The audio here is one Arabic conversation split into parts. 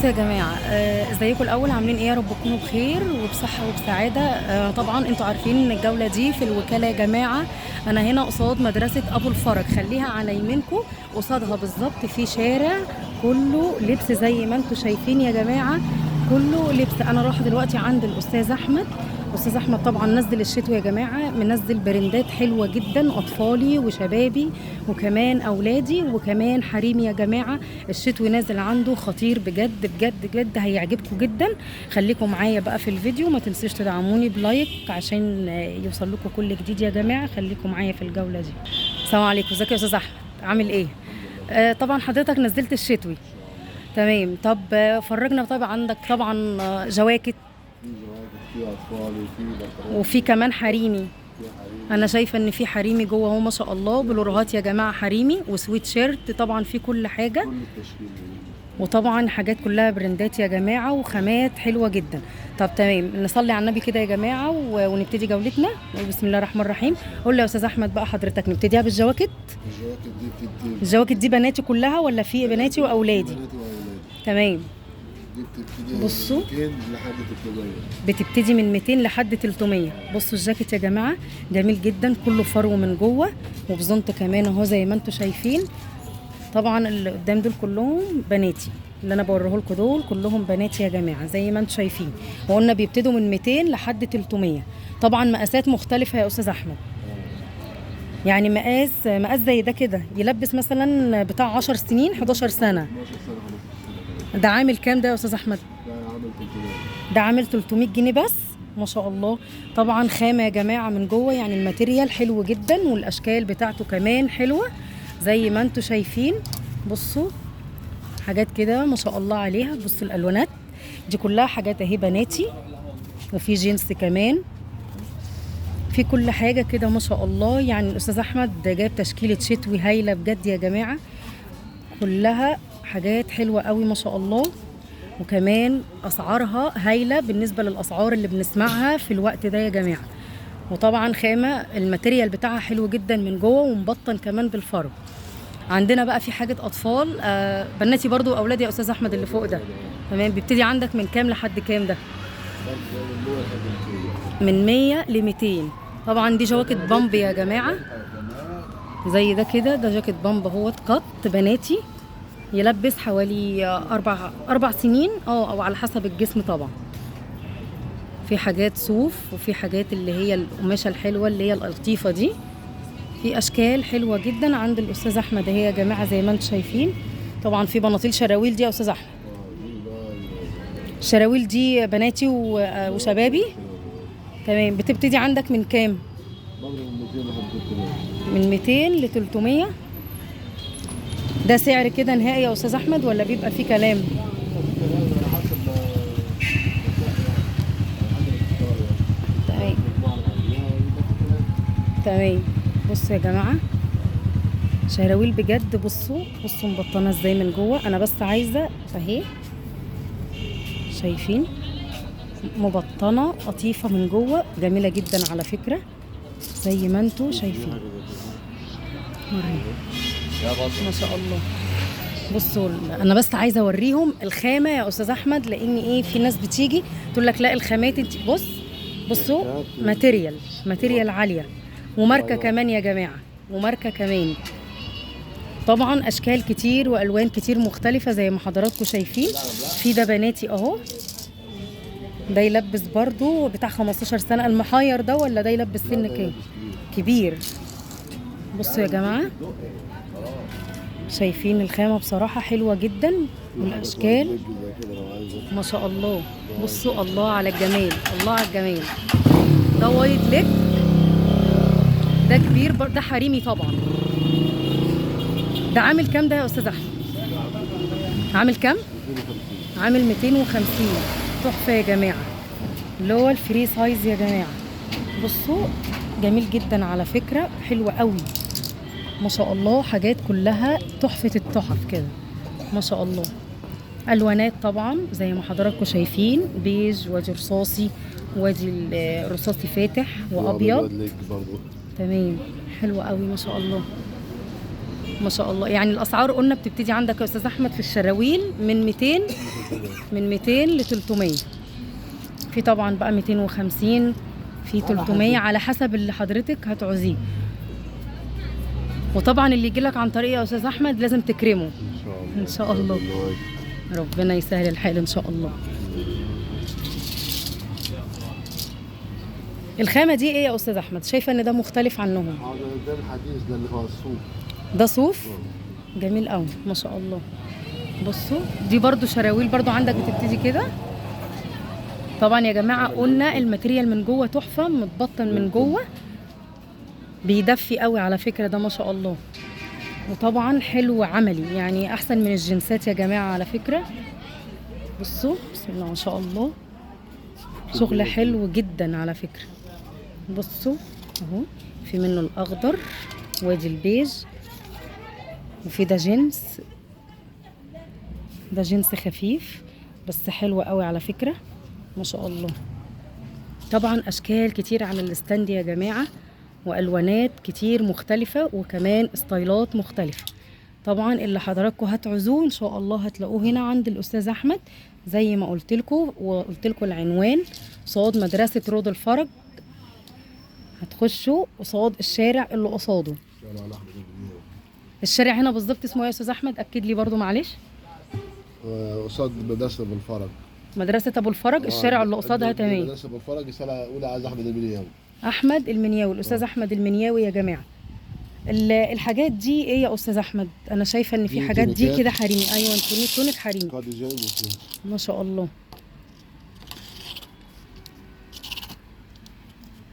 بصوا يا جماعه، ازيكم الاول؟ عاملين ايه؟ يا رب تكونوا بخير وبصحه وبسعاده. طبعا انتوا عارفين ان الجوله دي في الوكاله يا جماعه. انا هنا قصاد مدرسه ابو الفرج، خليها على يمينكم. قصادها بالظبط في شارع كله لبس زي ما انتوا شايفين يا جماعه، كله لبس. انا رايحه دلوقتي عند الاستاذ احمد. الاستاذ احمد طبعا نزل الشتوي يا جماعه، منزل برندات حلوه جدا، اطفالي وشبابي وكمان اولادي وكمان حريمي يا جماعه. الشتوي نازل عنده خطير بجد بجد بجد، هيعجبكم جدا. خليكم معايا بقى في الفيديو، ما تنسوش تدعموني بلايك عشان يوصل لكم كل جديد يا جماعه. خليكم معايا في الجوله دي. السلام عليكم، ازيك يا استاذ احمد؟ عامل ايه؟ طبعا حضرتك نزلت الشتوي. تمام. طب فرجنا. طبعا عندك طبعا جواكت في جواكت، في اطفال، وفي بنطلون، وفي كمان حريمي. في حريم. انا شايفه ان في حريمي جوه اهو ما شاء الله، بلورهات يا جماعه حريمي وسويت شيرت، طبعا في كل حاجه. كل التشكيل ده. وطبعا حاجات كلها براندات يا جماعه وخامات حلوه جدا. طب تمام، نصلي على النبي كده يا جماعه ونبتدي جولتنا. بسم الله الرحمن الرحيم. قول لي يا استاذ احمد بقى، حضرتك نبتديها بالجواكت؟ الجواكت دي بتدي الجواكت دي بناتي كلها ولا في بناتي واولادي؟ بناتي واولادي. تمام. دي بتبتدي بصوا. من 200 لحد 300. بتبتدي من 200 لحد 300. بصوا الجاكيت يا جماعه، جميل جدا، كله فرو من جوه وبزنط كمان اهو زي ما انتم شايفين. طبعا اللي قدام دول كلهم بناتي، اللي انا بوريه لكم دول كلهم بناتي يا جماعه زي ما انتم شايفين. وقلنا بيبتدوا من 200 لحد 300. طبعا مقاسات مختلفه يا استاذ احمد. يعني مقاس زي ده كده يلبس مثلا بتاع 10 سنين 11 سنه. 12 سنه 15 سنه. ده عامل كام ده يا استاذ احمد؟ ده عامل 300. ده عامل 300 جنيه بس. ما شاء الله. طبعا خامة يا جماعة من جوه، يعني الماتيريال حلو جدا والاشكال بتاعته كمان حلوة زي ما انتوا شايفين. بصوا حاجات كده ما شاء الله عليها. بصوا الالوانات دي كلها حاجات اهي بناتي، وفي جينز كمان، في كل حاجة كده ما شاء الله. يعني الاستاذ احمد جايب تشكيلة شتوي هايلة بجد يا جماعة، كلها حاجات حلوة قوي ما شاء الله. وكمان اسعارها هايله بالنسبه للاسعار اللي بنسمعها في الوقت ده يا جماعه. وطبعا خامه الماتيريال بتاعها حلو جدا من جوه ومبطن كمان بالفرو. عندنا بقى في حاجه اطفال، بناتي برضو واولادي يا استاذ احمد اللي فوق ده. تمام. بيبتدي عندك من كام لحد كام ده؟ من 100 ل 200. طبعا دي جواكت بامب يا جماعه زي ده كده. ده جاكيت بامب اهوت قط بناتي، يلبس حوالي أربع سنين او على حسب الجسم طبعا. في حاجات صوف وفي حاجات اللي هي القماشه الحلوه اللي هي القطيفه دي. في اشكال حلوه جدا عند الاستاذ احمد اهي يا جماعه زي ما انتم شايفين. طبعا في بناطيل شراويل دي يا استاذ احمد. الشراويل دي بناتي وشبابي. تمام. بتبتدي عندك من كام؟ من 200 ل 300. ده سعر كده نهائي يا استاذ احمد ولا بيبقى فيه كلام؟ تمام. تمام. بصوا يا جماعه شراويل بجد. بصوا مبطنه ازاي من جوه. انا بس عايزه اهي، شايفين؟ مبطنه قطيفه من جوه، جميله جدا على فكره زي ما انتوا شايفين. ما شاء الله. بصوا انا بس عايزه اوريهم الخامه يا استاذ احمد، لان ايه في ناس بتيجي تقول لك لا الخامات انت بصوا ماتيريال عاليه وماركه كمان يا جماعه، وماركه كمان. طبعا اشكال كتير والوان كتير مختلفه زي ما حضراتكم شايفين. في ده بناتي اهو، ده يلبس برضو بتاع 15 سنه. المحير ده ولا ده يلبس سن كام؟ كبير. بصوا يا جماعه شايفين الخامة بصراحة حلوة جدا والأشكال ما شاء الله. بصوا الله على الجمال، الله على الجمال. ده وايد ليج، ده كبير، ده حريمي طبعا. ده عامل كام ده يا أستاذ أحمد؟ عامل كام؟ عامل 250. تحفة يا جماعة، اللي هو الفري سايز يا جماعة. بصوا جميل جدا على فكرة، حلوة قوي ما شاء الله. حاجات كلها تحفة التحف كده ما شاء الله. الوانات طبعا زي ما حضراتكم شايفين، بيج وادي رصاصي وادي الرصاصي فاتح وابيض. تمام. حلوة قوي ما شاء الله. ما شاء الله. يعني الاسعار قلنا بتبتدي عندك يا استاذ احمد في الشراويل من 200 ل 300. في طبعا بقى 250، في 300 على حسب اللي حضرتك هتعوزيه. وطبعا اللي يجي لك عن طريق يا استاذ احمد لازم تكرمه ان شاء الله. ان شاء الله. ربنا يسهل الحال ان شاء الله. الخامه دي ايه يا استاذ احمد؟ شايفه ان ده مختلف عنهم. هذا ده الحديث ده اللي هو الصوف. ده صوف جميل قوي ما شاء الله. بصوا دي برضو شراويل برضو عندك بتبتدي كده. طبعا يا جماعه قلنا الماتريال من جوه تحفه، متبطن من جوه، بيدفي قوي على فكره ده ما شاء الله. وطبعا حلو عملي، يعني احسن من الجنسات يا جماعه على فكره. بصوا بسم الله ما شاء الله، شغل حلو جدا على فكره. بصوا اهو في منه الاخضر وادي البيج، وفي ده جنس، ده جنس خفيف بس حلو قوي على فكره ما شاء الله. طبعا اشكال كتير على الستاند يا جماعه، والوانات كتير مختلفه، وكمان ستايلات مختلفه. طبعا اللي حضراتكم هتعوزوه ان شاء الله هتلاقوه هنا عند الاستاذ احمد زي ما قلت لكم. وقلت لكم العنوان قصاد مدرسه روض الفرج، هتخشوا قصاد الشارع اللي قصاده. الشارع هنا بالظبط اسمه ايه يا استاذ احمد؟ اكد لي برضو معلش. قصاد مدرسة ابو الفرج. مدرسه ابو الفرج، الشارع اللي قصادها. تمام. مدرسة ابو الفرج السنة الاولى عايز احمد المنياوي. احمد المنياوي، الاستاذ احمد المنياوي يا جماعه. الحاجات دي ايه يا استاذ احمد؟ انا شايفه ان في دي حاجات دي تونيكات. كده حريمي. ايوه تونيك حريمي كارديجان وفلوس. ما شاء الله.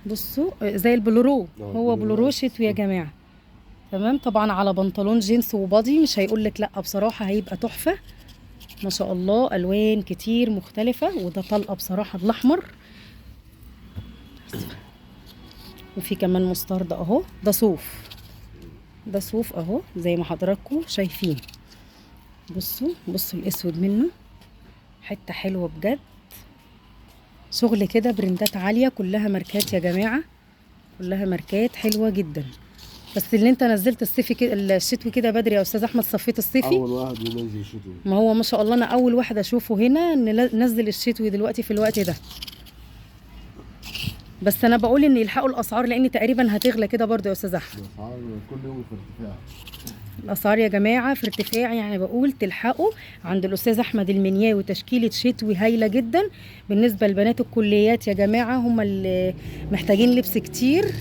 بصوا زي البلورو، هو بلورو شتوي يا جماعه. تمام. طبعا على بنطلون جينز وبادي مش هيقول لك لا بصراحه، هيبقى تحفه ما شاء الله. الوان كتير مختلفه، وده طلقه بصراحه بالاحمر، وفي كمان مسترد اهو. ده صوف، ده صوف اهو زي ما حضراتكم شايفين. بصوا الاسود منه حته حلوه بجد. شغل كده برندات عاليه، كلها ماركات يا جماعه، كلها ماركات حلوه جدا. بس اللي انت نزلت الصيفي كده الشتوي كده بدري يا استاذ احمد، صفيت الصيفي. اول واحد ينزل شتوي. ما هو ما شاء الله انا اول واحد اشوفه هنا نزل الشتوي دلوقتي في الوقت ده. بس انا بقول ان يلحقوا الاسعار لان تقريبا هتغلى كده برضه يا استاذ احمد. الاسعار كل يوم في ارتفاع. الاسعار يا جماعه في ارتفاع، يعني بقول تلحقوا عند الاستاذ احمد المنياوي. تشكيله شتوي هايله جدا بالنسبه لبنات الكليات يا جماعه، هم اللي محتاجين لبس كتير.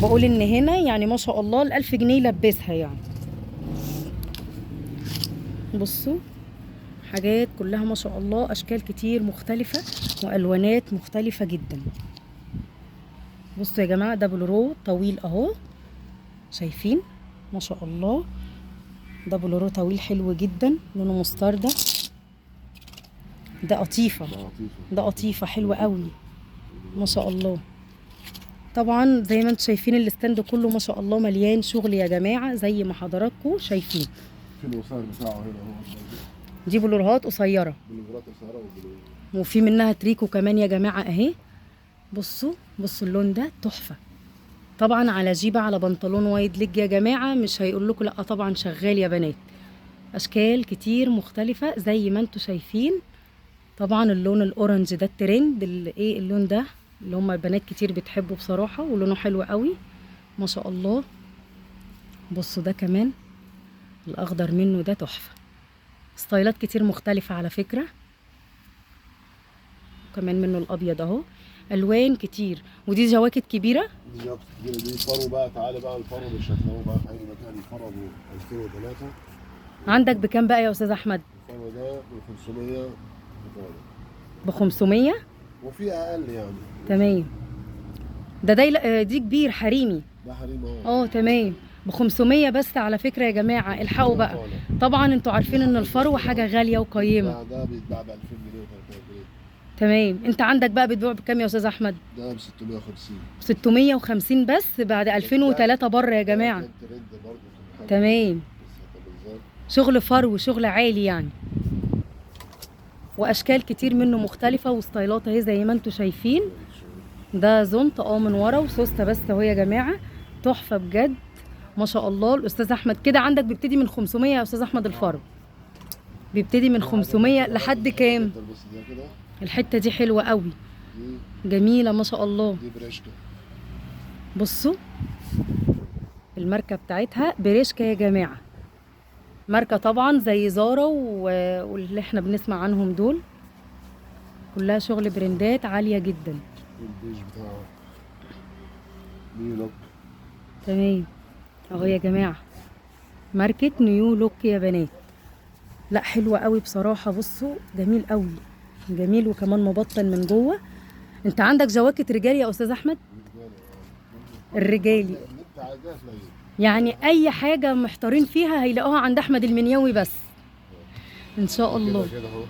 بقول ان هنا يعني ما شاء الله ال1000 جنيه لبسها يعني. بصوا حاجات كلها ما شاء الله، اشكال كتير مختلفه والوانات مختلفه جدا. بصوا يا جماعه ده بلورو طويل اهو، شايفين ما شاء الله. ده بلورو طويل حلو جدا، لونه مستردة. ده قطيفه، ده قطيفه حلوه قوي ما شاء الله. طبعا زي ما انتم شايفين الستاند كله ما شاء الله مليان شغل يا جماعه زي ما حضراتكم شايفين. في الوصال بتاعه هنا اهو. دي بلورهات قصيره، بلورات قصيره وبلورات. وفي منها تريكو كمان يا جماعه اهي. بصوا اللون ده تحفه. طبعا على جيبه على بنطلون وايد ليج يا جماعه، مش هيقول لكم لا طبعا شغال يا بنات. اشكال كتير مختلفه زي ما انتم شايفين. طبعا اللون الاورنج ده الترند، ايه اللون ده اللي هم البنات كتير بتحبه بصراحه، ولونه حلو قوي ما شاء الله. بصوا ده كمان الاخضر منه ده تحفه. ستايلات كتير مختلفه على فكره، كمان منه الابيض اهو. الوان كتير. ودي جواكت كبيره. دي جواكت كبيره، دي فرو بقى. تعالى بقى الفرو مش هتلاقوه بقى في اي مكان. الفرو ب 2003. عندك بكام بقى يا استاذ احمد؟ الفرو ده ب 500. ب 500 وفي اقل يعني. تمام. دي كبير حريمي. ده حريم تمام. ب 500 بس على فكره يا جماعه، الحقوا بقى. طبعا انتوا عارفين ان الفرو حاجه غاليه وقيمه. ده بيتباع ب 2000 جنيه و 3000 جنيه. تمام. انت عندك بقى بتبيع بكام يا استاذ احمد؟ ده ب 650. 650 بس بعد 2003 بره يا جماعه. تمام. شغل فرو، شغل عالي يعني، واشكال كتير منه مختلفه وستايلات اهي زي ما انتم شايفين. ده زونت من ورا وسوسته بس اهو يا جماعه، تحفه بجد. ما شاء الله. الاستاذ احمد كده عندك بيبتدي من 500 يا استاذ احمد الفرو، بيبتدي من 500 لحد كام؟ بس ده كده الحته دي حلوه قوي، دي جميله ما شاء الله. دي بريشكا. بصوا الماركه بتاعتها بريشكا يا جماعه، ماركه طبعا زي زارا واللي احنا بنسمع عنهم دول، كلها شغل براندات عاليه جدا. البيج بتاعه نيو لوك. تمام اهو يا جماعه، ماركه نيو لوك يا بنات. لا حلوه قوي بصراحه، بصوا جميل قوي، جميل وكمان مبطن من جوه. انت عندك جواكت رجالي يا استاذ احمد؟ الرجالي اللي انت عايزاه تلاقيه. يعني اي حاجه محتارين فيها هيلاقوها عند احمد المنياوي بس ان شاء الله. كده كده اهو.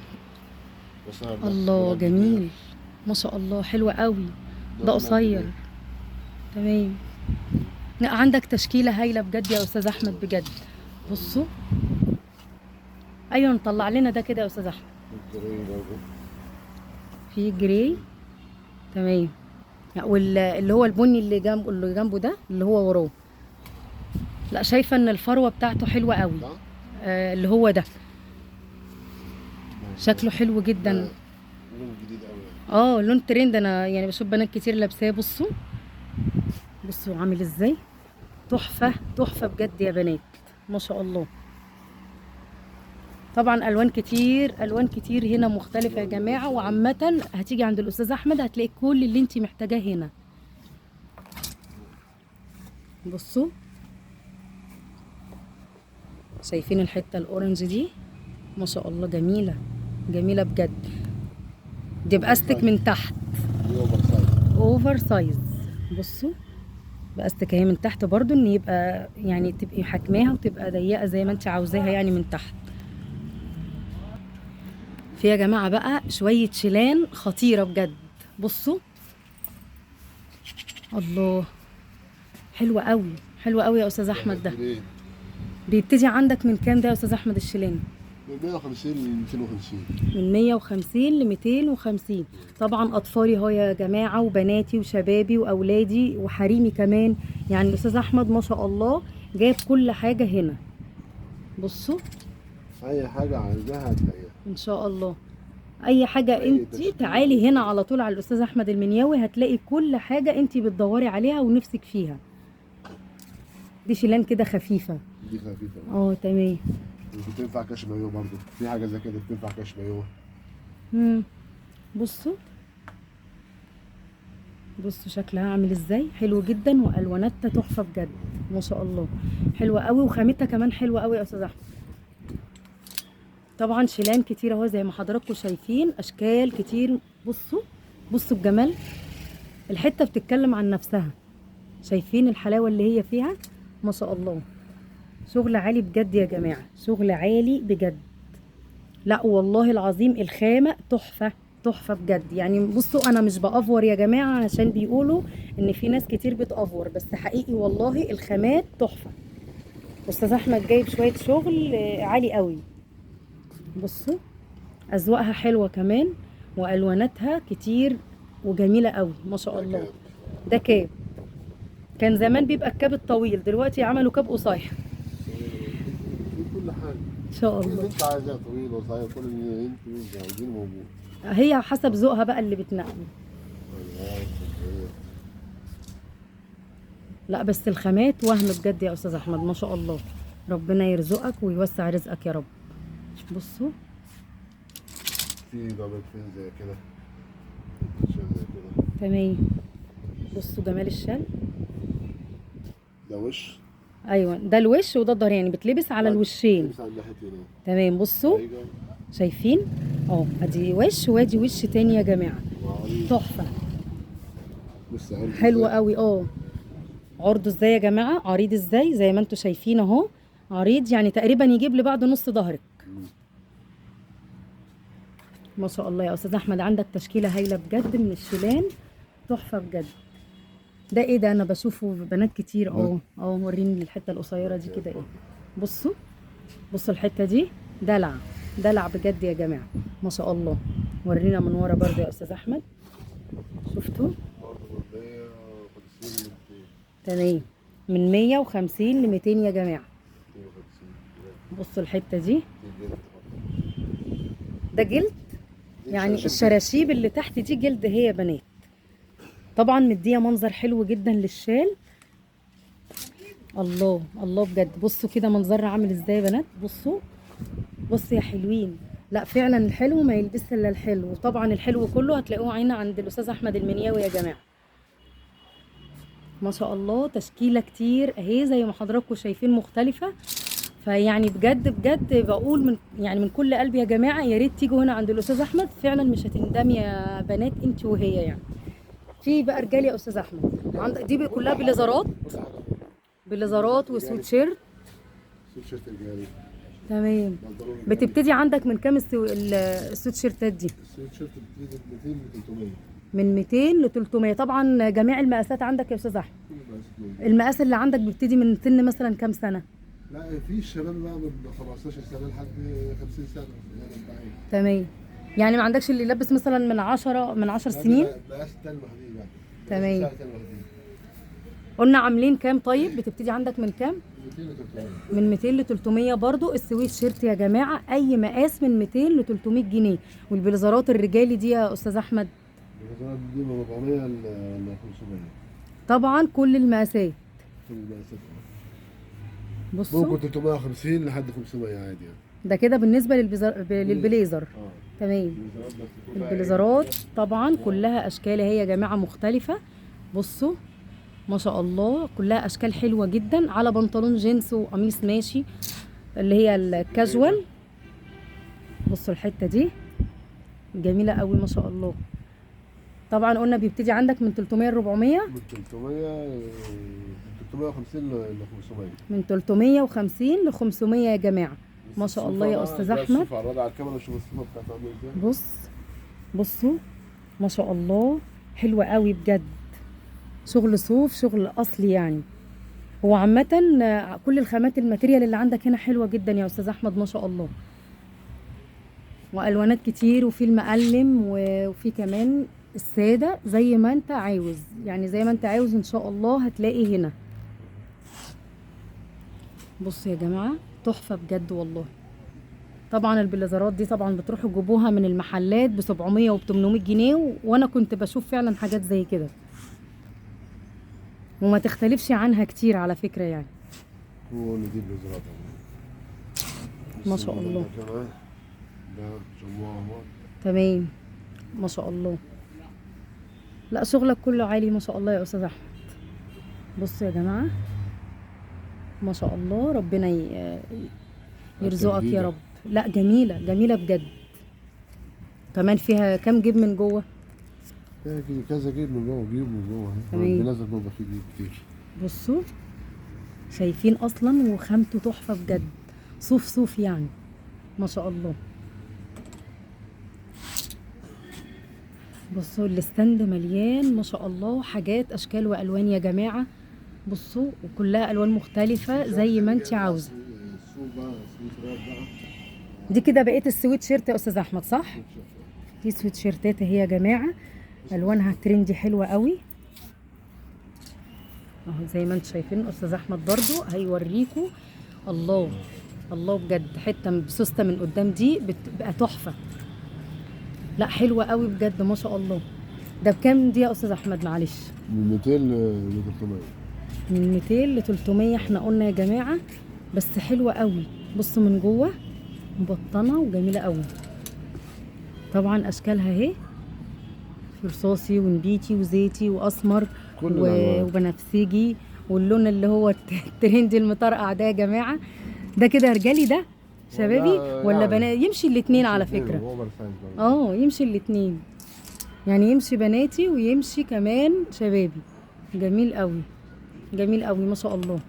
قصير ده. الله ده جميل ما شاء الله، حلوه قوي. ده قصير تمام. لا عندك تشكيله هايله بجد يا استاذ احمد بجد. بصوا ايوه نطلع لنا ده كده يا استاذ احمد. الجري برضه. في جراي تمام، واللي هو البني اللي جنبه ده اللي هو وراه. لا شايفه ان الفروه بتاعته حلوه قوي. ده اللي هو ده شكله حلو جدا. لون جديد قوي. لون ترند، انا يعني بشوف بنات كتير لابساه. بصوا بصوا عامل ازاي، تحفه تحفه بجد يا بنات ما شاء الله. طبعا الوان كتير، الوان كتير هنا مختلفه يا جماعه. وعامه هتيجي عند الاستاذ احمد هتلاقي كل اللي انت محتاجاه هنا. بصوا شايفين الحته الاورنج دي ما شاء الله، جميله جميله بجد. دي باستك من تحت، دي اوفر سايز. اوفر سايز. بصوا باستك اهي من تحت برضو، ان يبقى يعني تبقي حكماها وتبقى ضيقه زي ما انت عاوزاها يعني من تحت. في يا جماعه بقى شويه شيلان خطيره بجد. بصوا الله حلوه قوي، حلوه قوي يا استاذ احمد. ده بيبتدي عندك من كام ده يا استاذ احمد الشيلان؟ من 150 ل 250. من 150 ل 250. طبعا اطفالي اهو يا جماعه، وبناتي وشبابي واولادي وحريمي كمان. يعني الاستاذ احمد ما شاء الله جايب كل حاجه هنا. بصوا اي حاجه عايزاها هتلاقيها ان شاء الله. اي حاجه انت تعالي هنا على طول على الاستاذ احمد المنياوي هتلاقي كل حاجه انت بتدوري عليها ونفسك فيها. دي شيلان كده خفيفه. دي خفيفه. تمام. بتنفع كاش مايو برضه، في حاجه زي كده بتنفع كاش مايو. بصوا بصوا شكلها عامل ازاي، حلو جدا والواناتها تحفه بجد ما شاء الله، حلوه قوي وخامتها كمان حلوه قوي يا استاذ احمد. طبعا شيلان كتير اهو زي ما حضراتكم شايفين، اشكال كتير. بصوا بصوا الجمال، الحته بتتكلم عن نفسها. شايفين الحلاوه اللي هي فيها ما شاء الله. شغل عالي بجد يا جماعه، شغل عالي بجد. لا والله العظيم الخامه تحفه تحفه بجد. يعني بصوا انا مش بافور يا جماعه عشان بيقولوا ان في ناس كتير بتافور، بس حقيقي والله الخامات تحفه. استاذ احمد جايب شويه شغل عالي قوي. بصوا اذواقها حلوه كمان والواناتها كتير وجميله قوي ما شاء الله. ده كاب، كان زمان بيبقى الكاب الطويل، دلوقتي عملوا كاب قصير. في كل حاجه ان شاء الله. اللي انت عايزاه طويل وقصير، كل اللي انت عايزينه موجود. هي حسب ذوقها بقى اللي بتنقي. لا بس الخامات وهم بجد يا استاذ احمد ما شاء الله. ربنا يرزقك ويوسع رزقك يا رب. بصوا في دبل فين زي كده، زي كده. تمام. بصوا جمال الشال. ده وش. ايوه ده الوش وده الظهر، يعني بتلبس على الوشين. تمام. بصوا شايفين ادي وش وادي وش تاني يا جماعه، تحفه حلوه قوي. عرضه ازاي يا جماعه، عريض ازاي زي ما انتم شايفين اهو، عريض يعني تقريبا يجيب لبعض نص ظهرك ما شاء الله. يا استاذ احمد عندك تشكيله هايله بجد من الشيلان، تحفه بجد. ده ايه ده، انا بشوفه بنات كتير. وريني الحته القصيره دي كده ايه. بصوا بصوا الحته دي دلع دلع بجد يا جماعه ما شاء الله. ورينا من ورا برضه يا استاذ احمد، شفتوا؟ تمام. من 150 ل 200 يا جماعه. 250. بصوا الحته دي، دي جلد. ده جلد، دي يعني شراشيب الشراشيب اللي تحت دي جلد هي يا بنات. طبعا مديه منظر حلو جدا للشال. الله الله بجد، بصوا كده منظرها عامل ازاي يا بنات. بصوا بصوا يا حلوين. لا فعلا الحلو ما يلبس الا الحلو. وطبعا الحلو كله هتلاقوه هنا عند الاستاذ احمد المنياوي يا جماعه. ما شاء الله تشكيله كتير اهي زي ما حضراتكم شايفين مختلفه. فيعني بجد بجد بقول من يعني من كل قلبي يا جماعه، يا ريت تيجوا هنا عند الاستاذ احمد، فعلا مش هتندمي يا بنات انت وهي يعني. في بقى رجال يا استاذ احمد، عندك دي بقى كلها بليزرات، كل حاجه. بليزرات وسويت شيرت. سويت شيرت رجالي. تمام. بنطلون رجالي. بتبتدي عندك من كام السويت شيرتات دي؟ السويت شيرت بتبتدي من 200 ل 300. من 200 ل 300. طبعا جميع المقاسات عندك يا استاذ احمد. كل مقاس موجود. المقاس اللي عندك بيبتدي من سن مثلا كام سنه؟ لا في الشباب بقى من 15 سنه لحد 50 سنه يعني 40. تمام. يعني ما عندكش اللي يلبس مثلا من 10 سنين؟ مقاس تاني لوحدين بقى. تمام. مقاس تاني لوحدين. قلنا عاملين كام طيب؟ بتبتدي عندك من كام؟ 200 ل 300. من 200 ل 300 برضو. السويت شيرت يا جماعه اي مقاس من 200 ل 300 جنيه. والبليزرات الرجالي دي يا استاذ احمد الوزارات دي من 400 ل 500. طبعا كل المقاسات. كل المقاسات. بصوا ممكن 350 لحد 500 عادي يعني. ده كده بالنسبه للبليزر. تمام. البليزرات طبعا كلها اشكال هي يا جماعه مختلفه. بصوا ما شاء الله كلها اشكال حلوه جدا، على بنطلون جينز وقميص ماشي اللي هي الكاجوال. بصوا الحته دي جميله قوي ما شاء الله. طبعا قلنا بيبتدي عندك من 300 ل 400. من 350 ل 500. من 350 ل 500 يا جماعه. ما شاء الله يا استاذ احمد. شوف على الكاميرا، شوف الصوره بتاعته عامله ازاي. بص بصوا ما شاء الله حلوة قوي بجد. شغل صوف، شغل اصلي يعني. هو عامة كل الخامات الماتيريال اللي عندك هنا حلوة جدا يا استاذ احمد ما شاء الله. والوانات كتير، وفي المقلم وفي كمان السادة زي ما انت عاوز، يعني زي ما انت عاوز ان شاء الله هتلاقي هنا. بصوا يا جماعة تحفة بجد والله. طبعا البليزرات دي طبعا بتروحوا تجيبوها من المحلات ب 700 وب 800 جنيه، وانا كنت بشوف فعلا حاجات زي كده وما تختلفش عنها كتير على فكرة يعني. هو اللي دي بليزرات ما شاء الله. ده جواه. تمام ما شاء الله. لا شغلك كله عالي ما شاء الله يا استاذ احمد. بصوا يا جماعة ما شاء الله، ربنا يرزقك يا رب. لا جميلة جميلة بجد. كمان فيها كام جيب من جوه؟ كذا جيب من جوه، جيب من جوه. تمام. البلازر بيبقى فيه جيب كتير. بصوا شايفين اصلا وخامته تحفة بجد، صوف صوف يعني ما شاء الله. بصوا الستاند مليان ما شاء الله حاجات اشكال والوان يا جماعة. بصوا وكلها الوان مختلفة زي ما انت عاوزة. دي كده بقيت السويت شيرت يا استاذ احمد صح؟ دي سويت شيرتات اهي يا جماعه، الوانها ترندي حلوه قوي اهو زي ما انتم شايفين. استاذ احمد برضو هيوريكم. الله الله بجد، حته بسوسته من قدام دي بتبقى تحفه. لا حلوه قوي بجد ما شاء الله. ده بكام دي يا استاذ احمد معلش؟ من 200 ل 300. من 200 ل 300 احنا قلنا يا جماعه، بس حلوه قوي. بصوا من جوه مبطنه وجميله قوي. طبعا اشكالها اهي، في رصاصي ونبيتي وزيتي واسمر وبنفسجي، واللون اللي هو الترندي المطرقع ده يا جماعه. ده كده رجالي ده شبابي ولا بنات؟ يمشي الاثنين على فكره. يمشي الاثنين يعني، يمشي بناتي ويمشي كمان شبابي. جميل قوي جميل قوي ما شاء الله.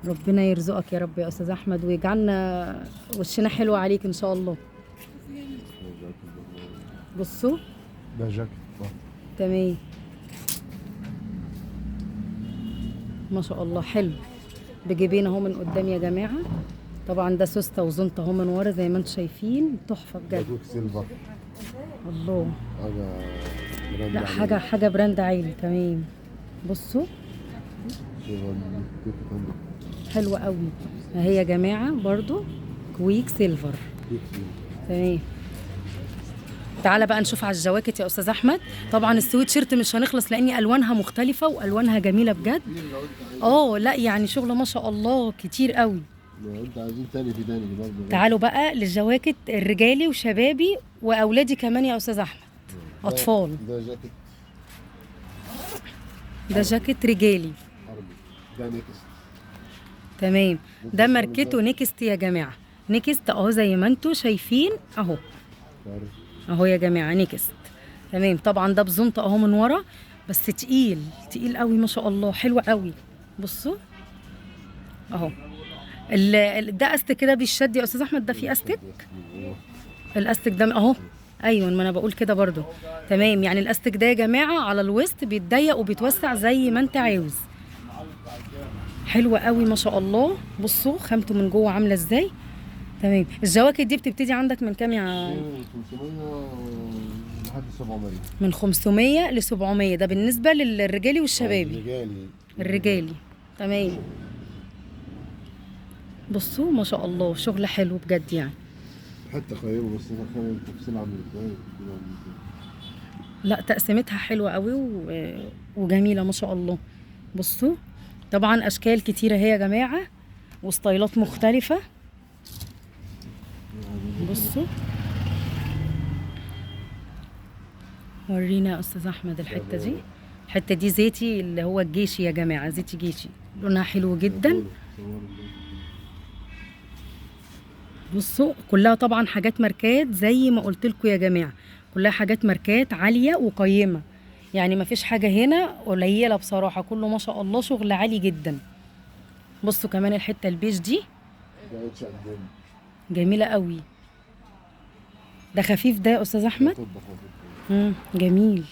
ربنا يرزقك يا رب يا استاذ احمد، ويجعلنا وشنا حلو عليك ان شاء الله. بصوا ده جاكيت. تمام ما شاء الله حلو. بجيبين اهو من قدام يا جماعه. طبعا ده سوسته وزنطه اهو من ورا زي ما انتم شايفين، تحفه بجد. سيلفر. الله حاجه براند. لا حاجه براند عالي. تمام. بصوا حلوه قوي اهي يا جماعه برضو كويك سيلفر. تمام. تعالى بقى نشوف على الجواكت يا استاذ احمد. طبعا السويت شيرت مش هنخلص لان الوانها مختلفه والوانها جميله بجد. لا يعني شغله ما شاء الله كتير قوي. انت عايزين تاني في تاني برضه. تعالوا بقى للجواكت الرجالي وشبابي واولادي كمان يا استاذ احمد. اطفال. ده جاكيت. ده جاكيت رجالي. حربي. ده نكست. تمام. ده ماركته نيكست يا جماعه. نيكست اهو زي ما انتم شايفين اهو. اهو يا جماعه نيكست. تمام. طبعا ده بزنطه اهو من ورا بس تقيل تقيل قوي ما شاء الله. حلو قوي. بصوا اهو. ده استك كده بيشد يا استاذ احمد. ده فيه استك. الاستك ده اهو. ايوه ما انا بقول كده برضو. تمام. يعني الاستك ده يا جماعه على الوسط بيتضيق وبيتوسع زي ما انت عاوز. حلوه قوي ما شاء الله. بصوا خامته من جوه عامله ازاي. تمام. الجواكت دي بتبتدي عندك من كام يا 500 لحد 700. من 500 ل 700. ده بالنسبه للرجالي والشبابي. الرجالي. تمام. بصوا ما شاء الله شغل حلو بجد يعني. حتى خيره بس انا التفصيل عامل ازاي. لا تقسيمتها حلوه قوي وجميله ما شاء الله. بصوا طبعا اشكال كتيره اهي يا جماعه وستايلات مختلفه. بصوا ورينا يا استاذ احمد الحته دي. الحته دي زيتي اللي هو الجيشي يا جماعه. زيتي جيشي لونها حلو جدا. بصوا كلها طبعا حاجات ماركات زي ما قلت لكم يا جماعه. كلها حاجات ماركات عاليه وقيمه. يعني ما فيش حاجه هنا قليله بصراحه. كله ما شاء الله شغل عالي جدا. بصوا كمان الحته البيج دي جميله قوي. ده خفيف ده يا استاذ احمد. جميل.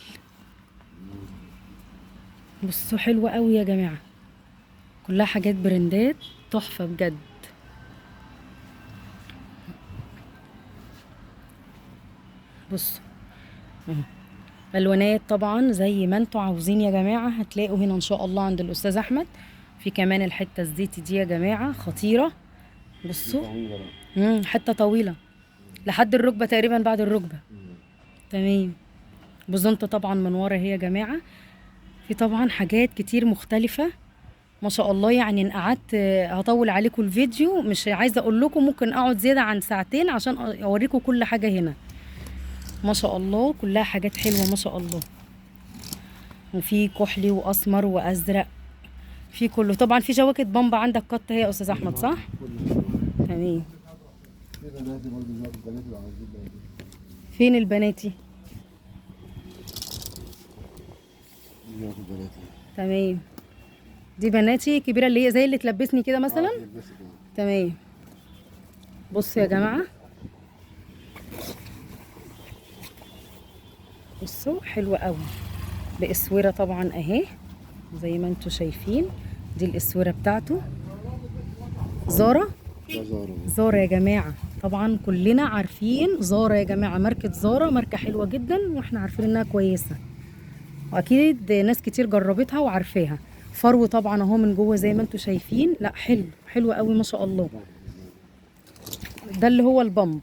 بصوا حلوه قوي يا جماعه. كلها حاجات براندات تحفه بجد. بصوا الوانات طبعا زي ما انتوا عاوزين يا جماعه. هتلاقوا هنا ان شاء الله عند الاستاذ احمد. في كمان الحته الزيتي دي يا جماعه خطيره. بصوا حته طويله لحد الركبه تقريبا بعد الركبه. تمام. بزنطه طبعا من ورا اهي يا جماعه. في طبعا حاجات كتير مختلفه ما شاء الله. يعني ان قعدت هطول عليكم الفيديو مش عايزه اقول لكم. ممكن اقعد زياده عن ساعتين عشان اوريكم كل حاجه هنا ما شاء الله. كلها حاجات حلوه ما شاء الله. وفي كحلي واسمر وازرق. في كله طبعا. في جواكت بامبا عندك قط اهي يا استاذ احمد صح؟ تمام. فين البناتي؟ تمام. دي بناتي كبيره اللي هي زي اللي تلبسني كده مثلا. تمام. بصوا يا جماعه. بصوا حلوه قوي. باسوره طبعا اهي زي ما انتم شايفين. دي الاسوره بتاعته. زارا. زارا يا جماعه. طبعا كلنا عارفين زارا يا جماعه. ماركه زارا ماركه حلوه جدا واحنا عارفين انها كويسه. واكيد ناس كتير جربتها وعارفاها. فرو طبعا اهو من جوه زي ما انتم شايفين. لا حلو حلو قوي ما شاء الله. ده اللي هو البامب.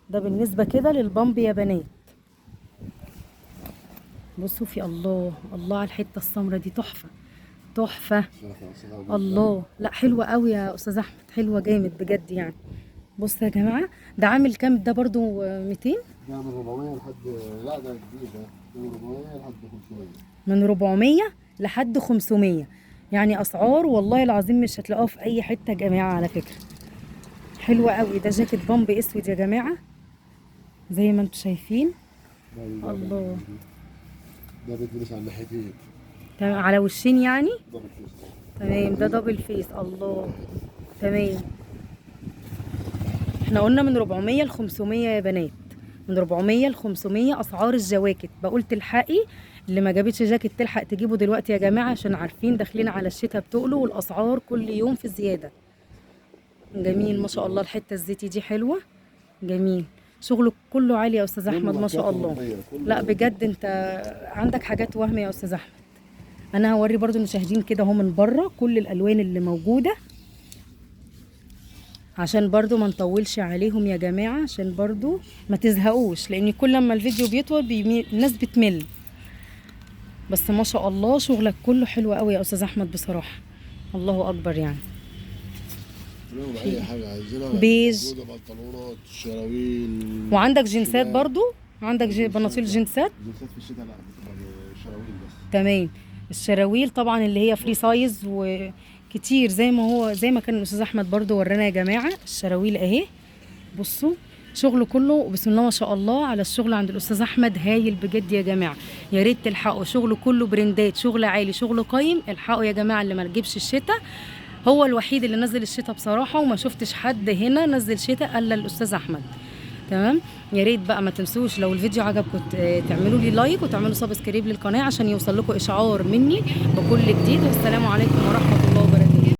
ده بالنسبه كده للبامب يا بنات. بصوا في الله الله على الحته السمراء دي. تحفه تحفه. الله. لا حلوه قوي يا استاذ احمد. حلوه جامد بجد يعني. بصوا يا جماعه. ده عامل كام ده برضو 200؟ ده من 400 لحد لا ده جديد. ده من 400 لحد 500. من 400 لحد 500. يعني اسعار والله العظيم مش هتلاقوها في اي حته يا جماعه على فكره. حلوه قوي. ده جاكيت بامب اسود يا جماعه زي ما انتم شايفين. الله. ده بيتلبس على الناحيتين. تمام. على وشين يعني. دبل فيس. تمام. ده دبل فيس. الله. تمام. احنا قلنا من 400 ل 500 يا بنات. من 400 ل 500 اسعار الجواكت. بقول تلحقي اللي ما جابتش جاكيت تلحق تجيبه دلوقتي يا جماعه عشان عارفين داخلين على الشتاء بتقلوا والاسعار كل يوم في زياده. جميل ما شاء الله. الحته الزيتي دي حلوه. جميل. شغله كله عالي يا استاذ احمد ما شاء الله. لا بجد انت عندك حاجات وهم يا استاذ احمد. انا هوري برضو المشاهدين كده اهو من بره كل الالوان اللي موجوده، عشان برضو ما نطولش عليهم يا جماعه، عشان برضو ما تزهقوش، لان كل ما الفيديو بيطول الناس بتمل. بس ما شاء الله شغلك كله حلو قوي يا استاذ احمد بصراحه، الله اكبر يعني. اي حاجه عايزينها بيج، موجوده، بنطلونات، شراويل. وعندك جنسات برضو، عندك بناطيل جنسات. جنسات في الشتاء لا، بتبقى شراويل بس. تمام. الشراويل طبعا اللي هي فري سايز وكتير، زي ما كان الاستاذ احمد برضو ورانا يا جماعه. الشراويل اهي، بصوا شغله كله بسم الله ما شاء الله على الشغل عند الاستاذ احمد، هايل بجد يا جماعه. يا ريت تلحقوا، شغله كله برندات، شغل عالي، شغل قايم. الحقوا يا جماعه اللي ما رجبش الشتاء، هو الوحيد اللي نزل الشتاء بصراحه، وما شفتش حد هنا نزل شتاء الا الاستاذ احمد. تمام. يا ريت بقى ما تنسوش لو الفيديو عجبكم تعملوا لي لايك وتعملوا سبسكرايب للقناه عشان يوصل لكم اشعار مني بكل جديد. والسلام عليكم ورحمه الله.